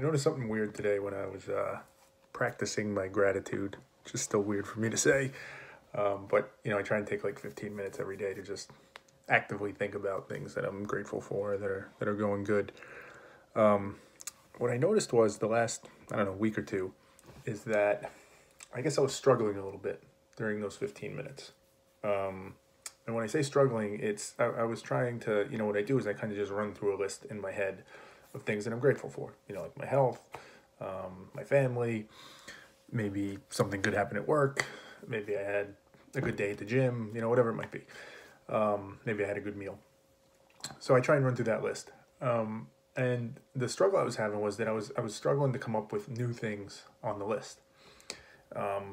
I noticed something weird today when I was practicing my gratitude. Just still weird for me to say, but I try and take like 15 minutes every day to just actively think about things that I'm grateful for that are going good. What I noticed was the last, I don't know, week or two, is that I guess I was struggling a little bit during those 15 minutes. And when I say struggling, I was trying to, what I do is I kind of just run through a list in my head of things that I'm grateful for, like my health, my family, maybe something good happened at work, maybe I had a good day at the gym, whatever it might be. Maybe I had a good meal. So I try and run through that list. And the struggle I was having was that I was struggling to come up with new things on the list.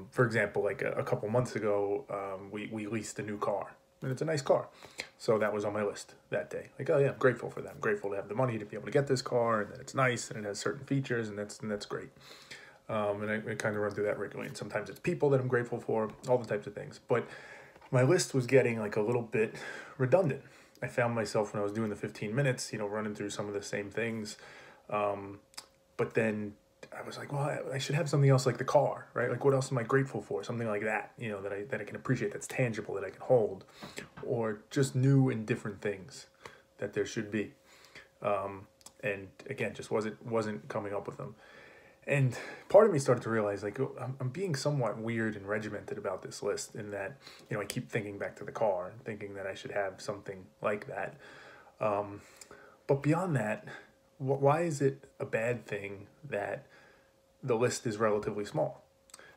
For example, like a couple months ago, we leased a new car, and it's a nice car. So that was on my list that day. Like, oh yeah, I'm grateful for that. I'm grateful to have the money to be able to get this car, and that it's nice and it has certain features, and that's great. And I kind of run through that regularly. And sometimes it's people that I'm grateful for, all the types of things. But my list was getting like a little bit redundant. I found myself when I was doing the 15 minutes, running through some of the same things. But then I was like, well, I should have something else like the car, right? Like, what else am I grateful for? Something like that, that I can appreciate, that's tangible, that I can hold, or just new and different things that there should be. And again, just wasn't coming up with them. And part of me started to realize, like, oh, I'm being somewhat weird and regimented about this list in that, I keep thinking back to the car and thinking that I should have something like that. But beyond that, why is it a bad thing that the list is relatively small?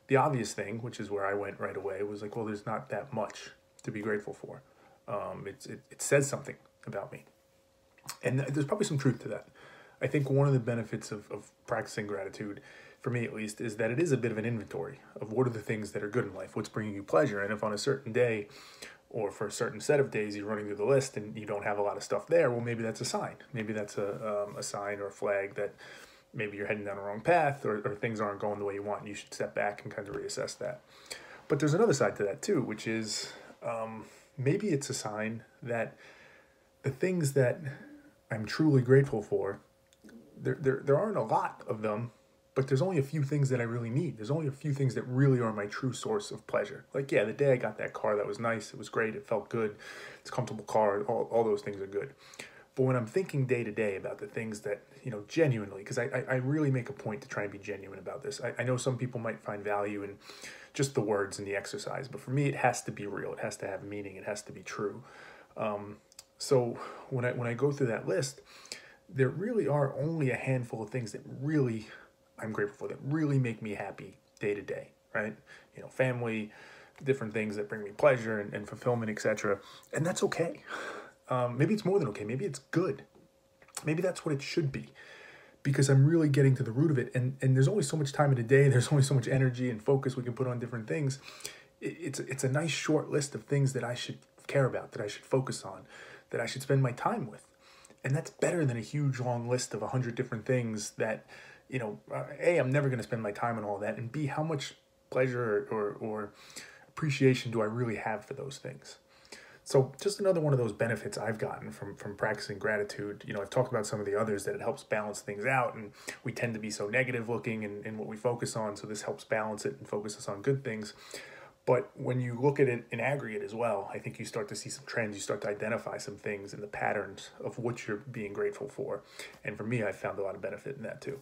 The obvious thing, which is where I went right away, was like, well, there's not that much to be grateful for. It says something about me. And there's probably some truth to that. I think one of the benefits of practicing gratitude, for me at least, is that it is a bit of an inventory of what are the things that are good in life, what's bringing you pleasure. And if on a certain day or for a certain set of days you're running through the list and you don't have a lot of stuff there, well, maybe that's a sign. Maybe that's a sign or a flag that maybe you're heading down the wrong path or things aren't going the way you want and you should step back and kind of reassess that. But there's another side to that too, which is maybe it's a sign that the things that I'm truly grateful for, there aren't a lot of them, but there's only a few things that I really need. There's only a few things that really are my true source of pleasure. Like, yeah, the day I got that car, that was nice. It was great. It felt good. It's a comfortable car. All those things are good. But when I'm thinking day to day about the things that, genuinely, because I really make a point to try and be genuine about this. I know some people might find value in just the words and the exercise, but for me, it has to be real. It has to have meaning. It has to be true. So when I go through that list, there really are only a handful of things that really I'm grateful for, that really make me happy day to day, right? Family, different things that bring me pleasure and fulfillment, etc. And that's okay. Maybe it's more than okay. Maybe it's good. Maybe that's what it should be, because I'm really getting to the root of it. And there's only so much time in a day. There's only so much energy and focus we can put on different things. It's a nice short list of things that I should care about, that I should focus on, that I should spend my time with. And that's better than a huge long list of 100 different things that, A, I'm never going to spend my time on all that, and B, how much pleasure or appreciation do I really have for those things? So just another one of those benefits I've gotten from practicing gratitude. I've talked about some of the others, that it helps balance things out, and we tend to be so negative looking in what we focus on, so this helps balance it and focus us on good things. But when you look at it in aggregate as well, I think you start to see some trends. You start to identify some things in the patterns of what you're being grateful for. And for me, I found a lot of benefit in that too.